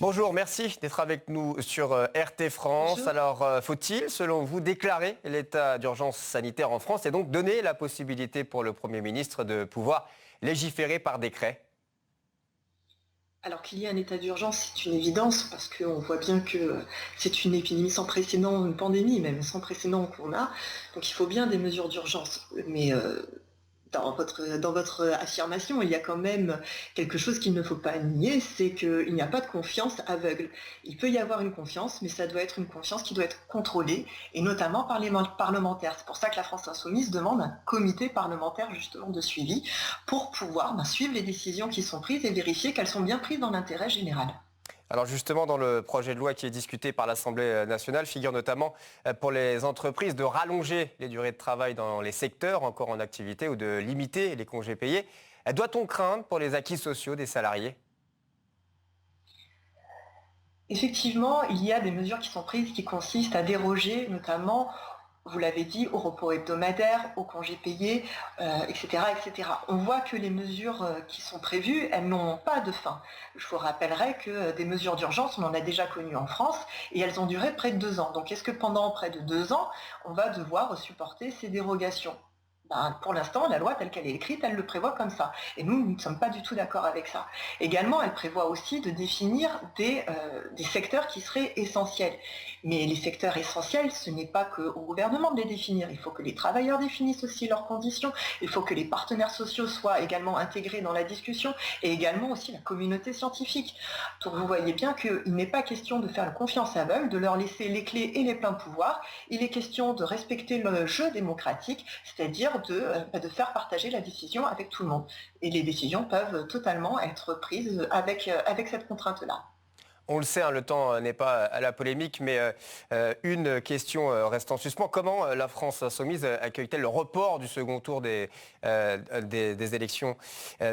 Bonjour, merci d'être avec nous sur RT France. Bonjour. Alors, faut-il, selon vous, déclarer l'état d'urgence sanitaire en France et donc donner la possibilité pour le Premier ministre de pouvoir légiférer par décret? Alors qu'il y ait un état d'urgence, c'est une évidence parce qu'on voit bien que c'est une épidémie sans précédent, une pandémie même sans précédent qu'on a. Donc il faut bien des mesures d'urgence. Mais dans votre affirmation, il y a quand même quelque chose qu'il ne faut pas nier, c'est qu'il n'y a pas de confiance aveugle. Il peut y avoir une confiance, mais ça doit être une confiance qui doit être contrôlée, et notamment par les parlementaires. C'est pour ça que la France Insoumise demande un comité parlementaire justement de suivi pour pouvoir suivre les décisions qui sont prises et vérifier qu'elles sont bien prises dans l'intérêt général. Alors justement, dans le projet de loi qui est discuté par l'Assemblée nationale, figure notamment pour les entreprises de rallonger les durées de travail dans les secteurs encore en activité ou de limiter les congés payés. Doit-on craindre pour les acquis sociaux des salariés? Effectivement, il y a des mesures qui sont prises qui consistent à déroger notamment, vous l'avez dit, au repos hebdomadaire, aux congés payés, etc., etc. On voit que les mesures qui sont prévues, elles n'ont pas de fin. Je vous rappellerai que des mesures d'urgence, on en a déjà connues en France et elles ont duré près de 2 ans. Donc est-ce que pendant près de 2 ans, on va devoir supporter ces dérogations? Pour l'instant, la loi telle qu'elle est écrite, elle le prévoit comme ça. Et nous ne sommes pas du tout d'accord avec ça. Également, elle prévoit aussi de définir des secteurs qui seraient essentiels. Mais les secteurs essentiels, ce n'est pas qu'au gouvernement de les définir. Il faut que les travailleurs définissent aussi leurs conditions. Il faut que les partenaires sociaux soient également intégrés dans la discussion et également aussi la communauté scientifique. Donc vous voyez bien qu'il n'est pas question de faire confiance aveugle, de leur laisser les clés et les pleins pouvoirs. Il est question de respecter le jeu démocratique, c'est-à-dire de faire partager la décision avec tout le monde. Et les décisions peuvent totalement être prises avec cette contrainte-là. On le sait, hein, le temps n'est pas à la polémique, mais une question reste en suspens. Comment la France insoumise accueille-t-elle le report du second tour des élections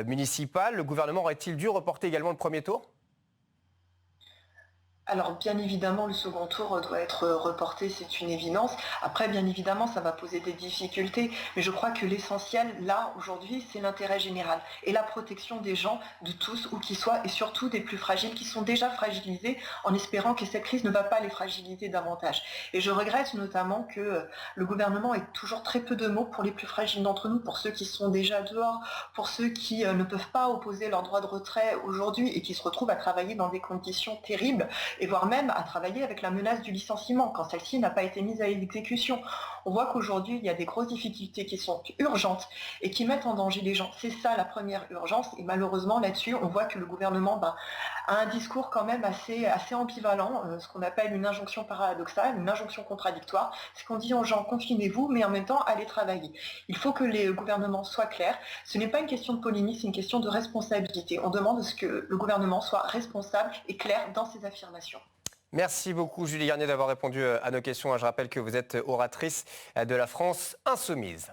municipales? Le gouvernement aurait-il dû reporter également le premier tour? Alors bien évidemment, le second tour doit être reporté, c'est une évidence. Après, bien évidemment, ça va poser des difficultés, mais je crois que l'essentiel, là, aujourd'hui, c'est l'intérêt général et la protection des gens, de tous, où qu'ils soient, et surtout des plus fragiles qui sont déjà fragilisés, en espérant que cette crise ne va pas les fragiliser davantage. Et je regrette notamment que le gouvernement ait toujours très peu de mots pour les plus fragiles d'entre nous, pour ceux qui sont déjà dehors, pour ceux qui ne peuvent pas opposer leur droit de retrait aujourd'hui et qui se retrouvent à travailler dans des conditions terribles, et voire même à travailler avec la menace du licenciement quand celle-ci n'a pas été mise à exécution. On voit qu'aujourd'hui, il y a des grosses difficultés qui sont urgentes et qui mettent en danger les gens. C'est ça la première urgence, et malheureusement là-dessus, on voit que le gouvernement a un discours quand même assez ambivalent, ce qu'on appelle une injonction paradoxale, une injonction contradictoire. C'est qu'on dit aux gens confinez-vous, mais en même temps allez travailler. Il faut que les gouvernements soient clairs. Ce n'est pas une question de polémique, c'est une question de responsabilité. On demande à ce que le gouvernement soit responsable et clair dans ses affirmations. Merci beaucoup Julie Garnier d'avoir répondu à nos questions. Je rappelle que vous êtes oratrice de la France insoumise.